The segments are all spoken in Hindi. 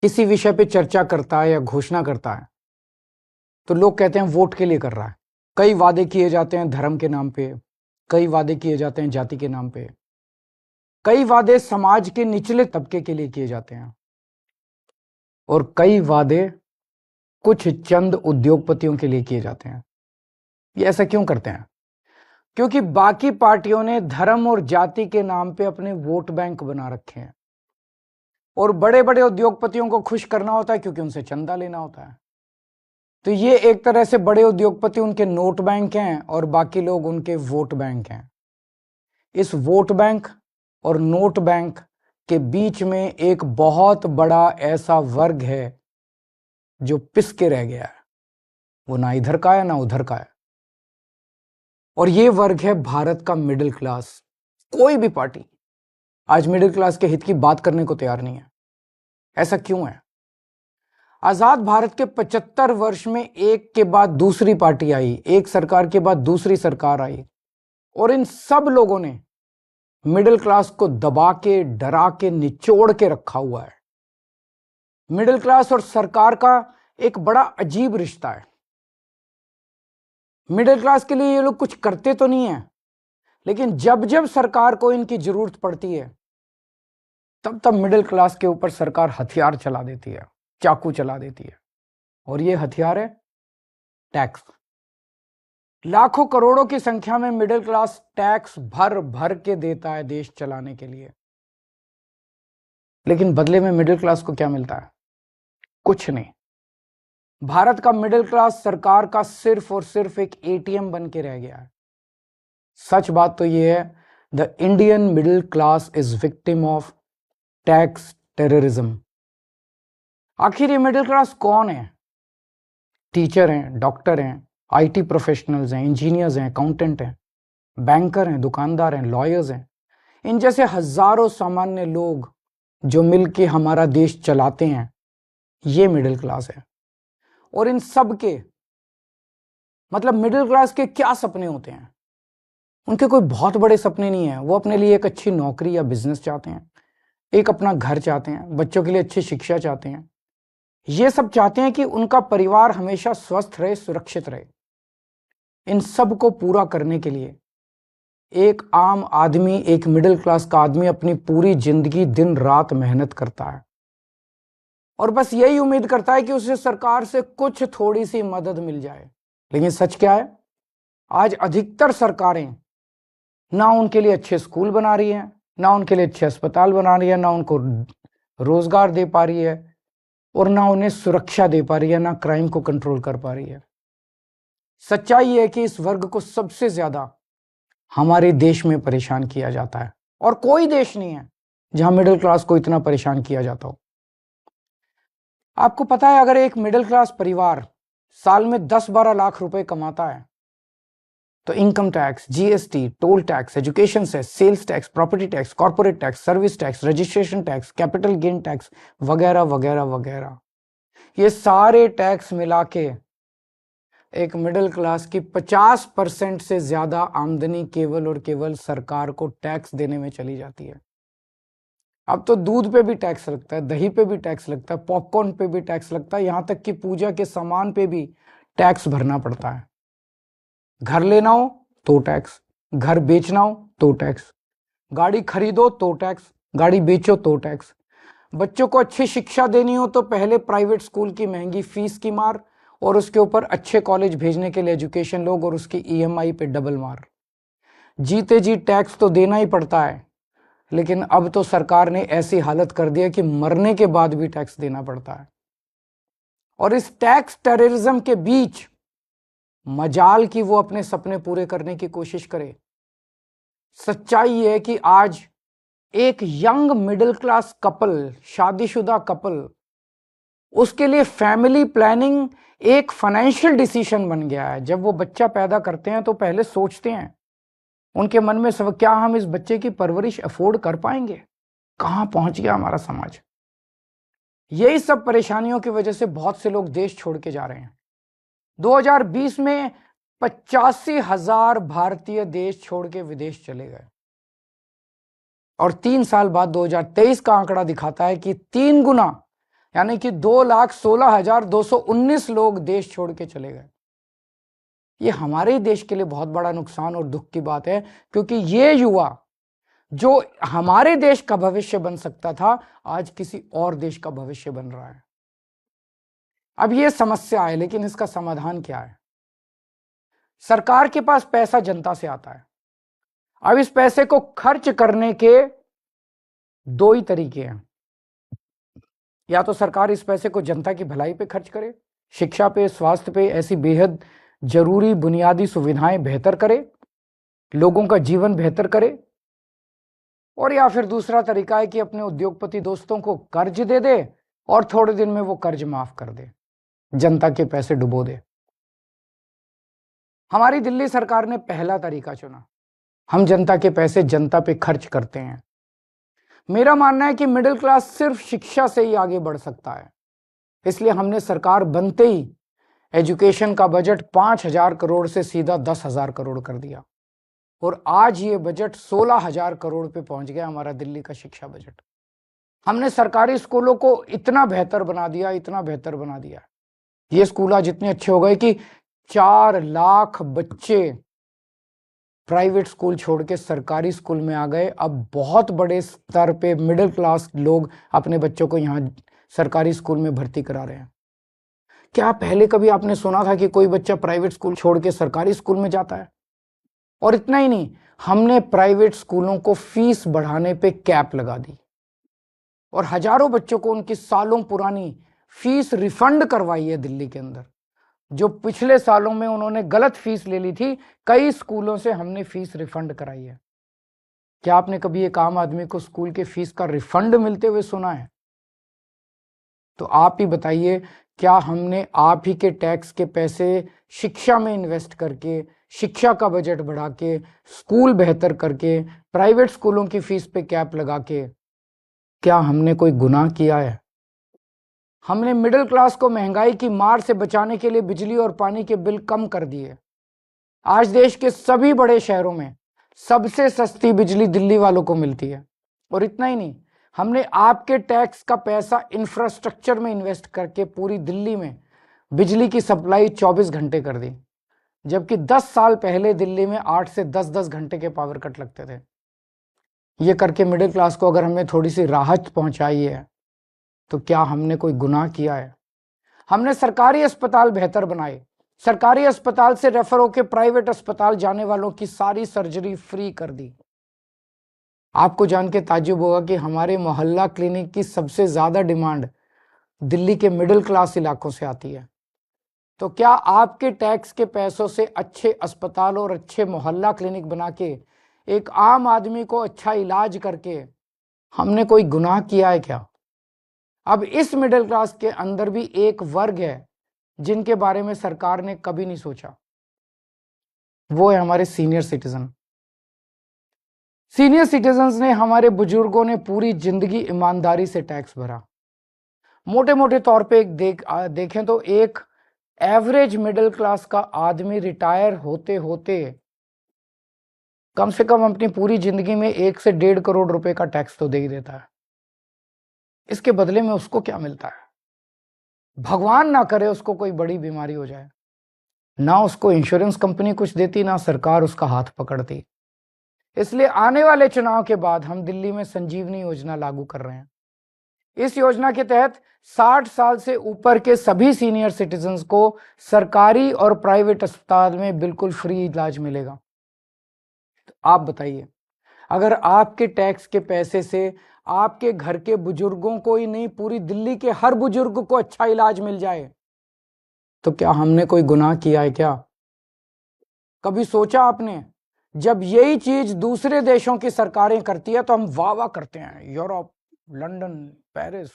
किसी विषय पे चर्चा करता है या घोषणा करता है तो लोग कहते हैं वोट के लिए कर रहा है। कई वादे किए जाते हैं धर्म के नाम पे, कई वादे किए जाते हैं जाति के नाम पे, कई वादे समाज के निचले तबके के लिए किए जाते हैं और कई वादे कुछ चंद उद्योगपतियों के लिए किए जाते हैं। ये ऐसा क्यों करते हैं? क्योंकि बाकी पार्टियों ने धर्म और जाति के नाम पे अपने वोट बैंक बना रखे हैं और बड़े बड़े उद्योगपतियों को खुश करना होता है क्योंकि उनसे चंदा लेना होता है। तो ये एक तरह से बड़े उद्योगपति उनके नोट बैंक हैं और बाकी लोग उनके वोट बैंक हैं। इस वोट बैंक और नोट बैंक के बीच में एक बहुत बड़ा ऐसा वर्ग है जो पिस के रह गया है। वो ना इधर का है ना उधर का है और ये वर्ग है भारत का मिडिल क्लास। कोई भी पार्टी आज मिडिल क्लास के हित की बात करने को तैयार नहीं है। ऐसा क्यों है? आजाद भारत के 75 वर्ष में एक के बाद दूसरी पार्टी आई, एक सरकार के बाद दूसरी सरकार आई और इन सब लोगों ने मिडिल क्लास को दबा के, डरा के, निचोड़ के रखा हुआ है। मिडिल क्लास और सरकार का एक बड़ा अजीब रिश्ता है। मिडिल क्लास के लिए ये लोग कुछ करते तो नहीं है, लेकिन जब जब सरकार को इनकी जरूरत पड़ती है तब तब मिडिल क्लास के ऊपर सरकार हथियार चला देती है, चाकू चला देती है। और ये हथियार है टैक्स। लाखों करोड़ों की संख्या में मिडिल क्लास टैक्स भर भर के देता है देश चलाने के लिए, लेकिन बदले में मिडिल क्लास को क्या मिलता है? कुछ नहीं। भारत का मिडिल क्लास सरकार का सिर्फ और सिर्फ एक एटीएम बन के रह गया है। सच बात तो यह है, the Indian middle class is victim of tax terrorism. आखिर ये मिडिल क्लास कौन है? टीचर हैं, डॉक्टर हैं, आईटी प्रोफेशनल्स हैं, इंजीनियर्स हैं, अकाउंटेंट हैं, बैंकर हैं, दुकानदार हैं, लॉयर्स हैं। इन जैसे हजारों सामान्य लोग जो मिलके हमारा देश चलाते हैं, ये मिडिल क्लास है। और इन सब के मतलब मिडिल क्लास के क्या सपने होते हैं? उनके कोई बहुत बड़े सपने नहीं है। वो अपने लिए एक अच्छी नौकरी या बिजनेस चाहते हैं, एक अपना घर चाहते हैं, बच्चों के लिए अच्छी शिक्षा चाहते हैं। ये सब चाहते हैं कि उनका परिवार हमेशा स्वस्थ रहे, सुरक्षित रहे। इन सब को पूरा करने के लिए एक आम आदमी, एक मिडिल क्लास का आदमी अपनी पूरी जिंदगी दिन रात मेहनत करता है और बस यही उम्मीद करता है कि उसे सरकार से कुछ थोड़ी सी मदद मिल जाए। लेकिन सच क्या है? आज अधिकतर सरकारें ना उनके लिए अच्छे स्कूल बना रही हैं, ना उनके लिए अच्छे अस्पताल बना रही है, ना उनको रोजगार दे पा रही है और ना उन्हें सुरक्षा दे पा रही है, ना क्राइम को कंट्रोल कर पा रही है। सच्चाई है कि इस वर्ग को सबसे ज्यादा हमारे देश में परेशान किया जाता है और कोई देश नहीं है जहां मिडिल क्लास को इतना परेशान किया जाता हो। आपको पता है, अगर एक मिडिल क्लास परिवार साल में 10-12 लाख रुपए कमाता है तो income tax, GST, toll tax, education cess, sales tax, property tax, corporate tax, service tax, registration tax, capital gain tax वगैरह वगैरह वगैरह, ये सारे टैक्स मिला के एक मिडिल क्लास की 50% से ज्यादा आमदनी केवल और केवल सरकार को टैक्स देने में चली जाती है। अब तो दूध पे भी टैक्स लगता है, दही पे भी टैक्स लगता है, पॉपकॉर्न पे भी टैक्स लगता है, यहां तक कि पूजा के सामान पे भी टैक्स भरना पड़ता है। घर लेना हो तो टैक्स, घर बेचना हो तो टैक्स, गाड़ी खरीदो तो टैक्स, गाड़ी बेचो तो टैक्स, बच्चों को अच्छी शिक्षा देनी हो तो पहले प्राइवेट स्कूल की महंगी फीस की मार और उसके ऊपर अच्छे कॉलेज भेजने के लिए एजुकेशन लोग और उसकी ईएमआई पे डबल मार। जीते जी टैक्स तो देना ही पड़ता है, लेकिन अब तो सरकार ने ऐसी हालत कर दी है कि मरने के बाद भी टैक्स देना पड़ता है। और इस टैक्स टेररिज्म के बीच मजाल कि वो अपने सपने पूरे करने की कोशिश करे। सच्चाई है कि आज एक यंग मिडिल क्लास कपल, शादीशुदा कपल, उसके लिए फैमिली प्लानिंग एक फाइनेंशियल डिसीजन बन गया है। जब वो बच्चा पैदा करते हैं तो पहले सोचते हैं उनके मन में सब, क्या हम इस बच्चे की परवरिश अफोर्ड कर पाएंगे? कहां पहुंच गया हमारा समाज? यही सब परेशानियों की वजह से बहुत से लोग देश छोड़ के जा रहे हैं। 2020 में 85,000 भारतीय देश छोड़ के विदेश चले गए और 3 साल बाद 2023 का आंकड़ा दिखाता है कि 3 गुना यानी कि 2,16,219 लोग देश छोड़ के चले गए। ये हमारे देश के लिए बहुत बड़ा नुकसान और दुख की बात है, क्योंकि ये युवा जो हमारे देश का भविष्य बन सकता था, आज किसी और देश का भविष्य बन रहा है। अब ये समस्या है, लेकिन इसका समाधान क्या है? सरकार के पास पैसा जनता से आता है। अब इस पैसे को खर्च करने के दो ही तरीके हैं। या तो सरकार इस पैसे को जनता की भलाई पे खर्च करे, शिक्षा पे, स्वास्थ्य पे, ऐसी बेहद जरूरी बुनियादी सुविधाएं बेहतर करे, लोगों का जीवन बेहतर करे। और या फिर दूसरा तरीका है कि अपने उद्योगपति दोस्तों को कर्ज दे दे और थोड़े दिन में वो कर्ज माफ कर दे, जनता के पैसे डुबो दे। हमारी दिल्ली सरकार ने पहला तरीका चुना। हम जनता के पैसे जनता पे खर्च करते हैं। मेरा मानना है कि मिडिल क्लास सिर्फ शिक्षा से ही आगे बढ़ सकता है। इसलिए हमने सरकार बनते ही एजुकेशन का बजट 5,000 करोड़ से सीधा 10,000 करोड़ कर दिया, और आज ये बजट 16,000 करोड़ पे पहुंच गया, हमारा दिल्ली का शिक्षा बजट। हमने सरकारी स्कूलों को इतना बेहतर बना दिया, इतना बेहतर बना दिया। ये स्कूल आज इतने अच्छे हो गए कि 4 लाख बच्चे प्राइवेट स्कूल छोड़ के सरकारी स्कूल में आ गए। अब बहुत बड़े स्तर पे मिडिल क्लास लोग अपने बच्चों को यहाँ सरकारी स्कूल में भर्ती करा रहे हैं। क्या पहले कभी आपने सुना था कि कोई बच्चा प्राइवेट स्कूल छोड़ के सरकारी स्कूल में जाता है? और इतना ही नहीं, हमने प्राइवेट स्कूलों को फीस बढ़ाने पे कैप लगा दी और हजारों बच्चों को उनकी सालों पुरानी फीस रिफंड करवाई है दिल्ली के अंदर। जो पिछले सालों में उन्होंने गलत फीस ले ली थी, कई स्कूलों से हमने फीस रिफंड कराई है। क्या आपने कभी एक आम आदमी को स्कूल के फीस का रिफंड मिलते हुए सुना है? तो आप ही बताइए, क्या हमने आप ही के टैक्स के पैसे शिक्षा में इन्वेस्ट करके, शिक्षा का बजट बढ़ा के, स्कूल बेहतर करके, प्राइवेट स्कूलों की फीस पे कैप लगा के, क्या हमने कोई गुनाह किया है? हमने मिडिल क्लास को महंगाई की मार से बचाने के लिए बिजली और पानी के बिल कम कर दिए। आज देश के सभी बड़े शहरों में सबसे सस्ती बिजली दिल्ली वालों को मिलती है। और इतना ही नहीं, हमने आपके टैक्स का पैसा इंफ्रास्ट्रक्चर में इन्वेस्ट करके पूरी दिल्ली में बिजली की सप्लाई 24 घंटे कर दी, जबकि 10 साल पहले दिल्ली में 8 से 10-10 घंटे के पावर कट लगते थे। ये करके मिडिल क्लास को अगर हमने थोड़ी सी राहत पहुंचाई है, तो क्या हमने कोई गुनाह किया है? हमने सरकारी अस्पताल बेहतर बनाए। सरकारी अस्पताल से रेफर होकर प्राइवेट अस्पताल जाने वालों की सारी सर्जरी फ्री कर दी। आपको जान के ताज्जुब होगा कि हमारे मोहल्ला क्लिनिक की सबसे ज्यादा डिमांड दिल्ली के मिडिल क्लास इलाकों से आती है। तो क्या आपके टैक्स के पैसों से अच्छे अस्पताल और अच्छे मोहल्ला क्लिनिक बना के एक आम आदमी को अच्छा इलाज करके हमने कोई गुनाह किया है क्या? अब इस मिडिल क्लास के अंदर भी एक वर्ग है जिनके बारे में सरकार ने कभी नहीं सोचा। वो है हमारे सीनियर सिटीजन। सीनियर सिटीजन्स ने, हमारे बुजुर्गों ने पूरी जिंदगी ईमानदारी से टैक्स भरा। मोटे मोटे तौर पे देखें तो एक एवरेज मिडिल क्लास का आदमी रिटायर होते होते कम से कम अपनी पूरी जिंदगी में 1 से 1.5 करोड़ रुपए का टैक्स तो दे ही देता है। इसके बदले में उसको क्या मिलता है? भगवान ना करे उसको कोई बड़ी बीमारी हो जाए, ना उसको इंश्योरेंस कंपनी कुछ देती, ना सरकार उसका हाथ पकड़ती। इसलिए आने वाले चुनाव के बाद हम दिल्ली में संजीवनी योजना लागू कर रहे हैं। इस योजना के तहत 60 साल से ऊपर के सभी सीनियर सिटीजन्स को सरकारी और प्राइवेट अस्पताल में बिल्कुल फ्री इलाज मिलेगा। तो आप बताइए, अगर आपके टैक्स के पैसे से आपके घर के बुजुर्गों को ही नहीं, पूरी दिल्ली के हर बुजुर्ग को अच्छा इलाज मिल जाए, तो क्या हमने कोई गुनाह किया है क्या? कभी सोचा आपने, जब यही चीज दूसरे देशों की सरकारें करती है तो हम वाह वाह करते हैं, यूरोप, लंदन, पेरिस,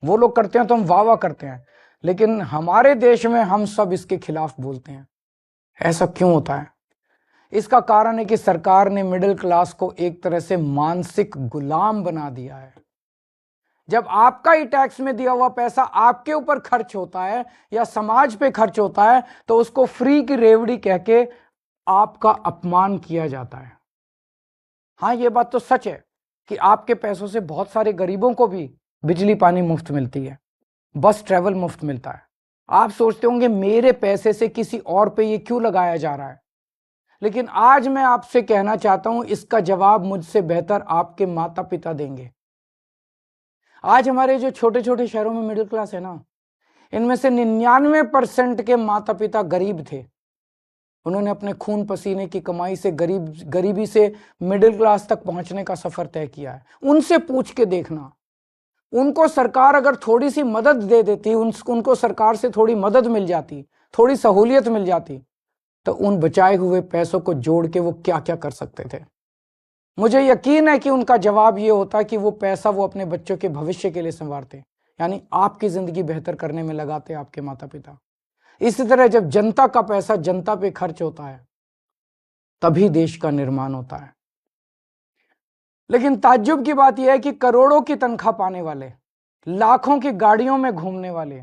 वो लोग करते हैं तो हम वाह वाह करते हैं, लेकिन हमारे देश में हम सब इसके खिलाफ बोलते हैं। ऐसा क्यों होता है? इसका कारण है कि सरकार ने मिडिल क्लास को एक तरह से मानसिक गुलाम बना दिया है। जब आपका ही टैक्स में दिया हुआ पैसा आपके ऊपर खर्च होता है या समाज पे खर्च होता है, तो उसको फ्री की रेवड़ी कह के आपका अपमान किया जाता है। हाँ, ये बात तो सच है कि आपके पैसों से बहुत सारे गरीबों को भी बिजली पानी मुफ्त मिलती है, बस ट्रैवल मुफ्त मिलता है। आप सोचते होंगे मेरे पैसे से किसी और पे ये क्यों लगाया जा रहा है, लेकिन आज मैं आपसे कहना चाहता हूं इसका जवाब मुझसे बेहतर आपके माता पिता देंगे। आज हमारे जो छोटे छोटे शहरों में मिडिल क्लास है ना, इनमें से 99% के माता पिता गरीब थे। उन्होंने अपने खून पसीने की कमाई से गरीबी से मिडिल क्लास तक पहुंचने का सफर तय किया है। उनसे पूछ के देखना, उनको सरकार अगर थोड़ी सी मदद दे देती, उनको सरकार से थोड़ी मदद मिल जाती, थोड़ी सहूलियत मिल जाती, तो उन बचाए हुए पैसों को जोड़ के वो क्या क्या कर सकते थे। मुझे यकीन है कि उनका जवाब ये होता कि वो पैसा वो अपने बच्चों के भविष्य के लिए संवारते, यानी आपकी जिंदगी बेहतर करने में लगाते आपके माता पिता। इसी तरह जब जनता का पैसा जनता पे खर्च होता है तभी देश का निर्माण होता है। लेकिन ताज्जुब की बात यह है कि करोड़ों की तनख्वाह पाने वाले, लाखों की गाड़ियों में घूमने वाले,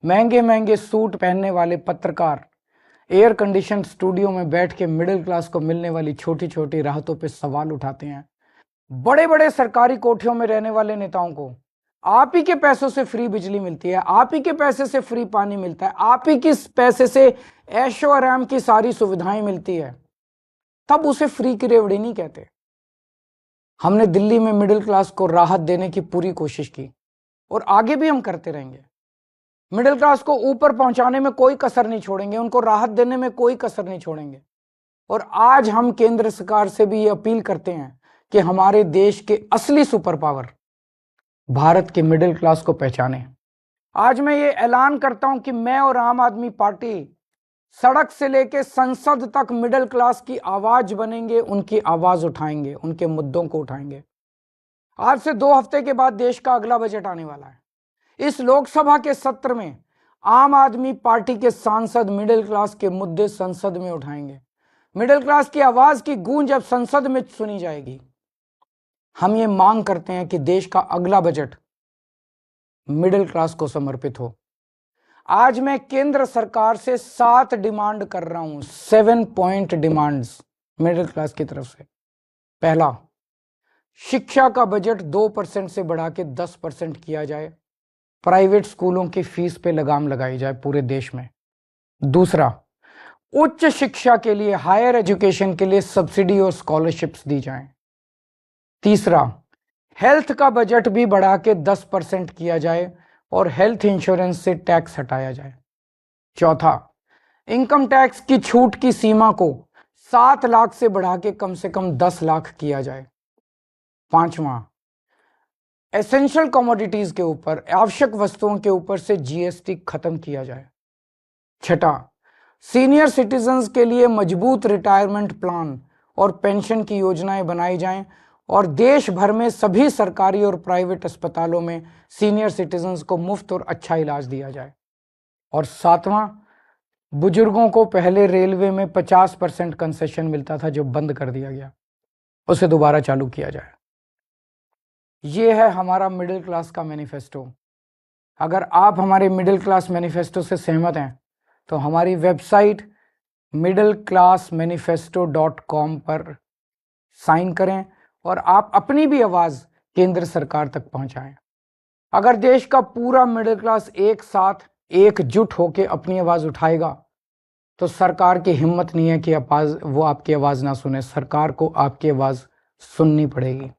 महंगे महंगे सूट पहनने वाले पत्रकार एयर कंडीशन स्टूडियो में बैठ के मिडिल क्लास को मिलने वाली छोटी छोटी राहतों पे सवाल उठाते हैं। बड़े बड़े सरकारी कोठियों में रहने वाले नेताओं को आप ही के पैसों से फ्री बिजली मिलती है, आप ही के पैसे से फ्री पानी मिलता है, आप ही के पैसे से ऐशो आराम की सारी सुविधाएं मिलती है, तब उसे फ्री की रेवड़ी नहीं कहते। हमने दिल्ली में मिडिल क्लास को राहत देने की पूरी कोशिश की और आगे भी हम करते रहेंगे। मिडिल क्लास को ऊपर पहुंचाने में कोई कसर नहीं छोड़ेंगे, उनको राहत देने में कोई कसर नहीं छोड़ेंगे। और आज हम केंद्र सरकार से भी ये अपील करते हैं कि हमारे देश के असली सुपर पावर भारत के मिडिल क्लास को पहचाने। आज मैं ये ऐलान करता हूं कि मैं और आम आदमी पार्टी सड़क से लेकर संसद तक मिडिल क्लास की आवाज बनेंगे, उनकी आवाज उठाएंगे, उनके मुद्दों को उठाएंगे। आज से 2 हफ्ते के बाद देश का अगला बजट आने वाला है। इस लोकसभा के सत्र में आम आदमी पार्टी के सांसद मिडिल क्लास के मुद्दे संसद में उठाएंगे। मिडिल क्लास की आवाज की गूंज अब संसद में सुनी जाएगी। हम ये मांग करते हैं कि देश का अगला बजट मिडिल क्लास को समर्पित हो। आज मैं केंद्र सरकार से 7 डिमांड कर रहा हूं, 7 पॉइंट डिमांड्स मिडिल क्लास की तरफ से। पहला, शिक्षा का बजट 2% से बढ़ा के 10% किया जाए, प्राइवेट स्कूलों की फीस पे लगाम लगाई जाए पूरे देश में। दूसरा, उच्च शिक्षा के लिए, हायर एजुकेशन के लिए सब्सिडी और स्कॉलरशिप्स दी जाएं। तीसरा, हेल्थ का बजट भी बढ़ा के 10% किया जाए और हेल्थ इंश्योरेंस से टैक्स हटाया जाए। चौथा, इनकम टैक्स की छूट की सीमा को 7 लाख से बढ़ा के कम से कम 10 लाख किया जाए। पांचवा, एसेंशियल कमोडिटीज के ऊपर, आवश्यक वस्तुओं के ऊपर से जीएसटी खत्म किया जाए। छठा, सीनियर सिटीजन्स के लिए मजबूत रिटायरमेंट प्लान और पेंशन की योजनाएं बनाई जाएं और देश भर में सभी सरकारी और प्राइवेट अस्पतालों में सीनियर सिटीजन्स को मुफ्त और अच्छा इलाज दिया जाए। और सातवां, बुजुर्गों को पहले रेलवे में 50% कंसेशन मिलता था जो बंद कर दिया गया, उसे दोबारा चालू किया जाए। ये है हमारा मिडिल क्लास का मैनिफेस्टो। अगर आप हमारे मिडिल क्लास मैनिफेस्टो से सहमत हैं तो हमारी वेबसाइट middleclassmanifesto.com पर साइन करें और आप अपनी भी आवाज केंद्र सरकार तक पहुंचाएं। अगर देश का पूरा मिडिल क्लास एक साथ एकजुट होकर अपनी आवाज उठाएगा तो सरकार की हिम्मत नहीं है कि वो आपकी आवाज ना सुने। सरकार को आपकी आवाज सुननी पड़ेगी।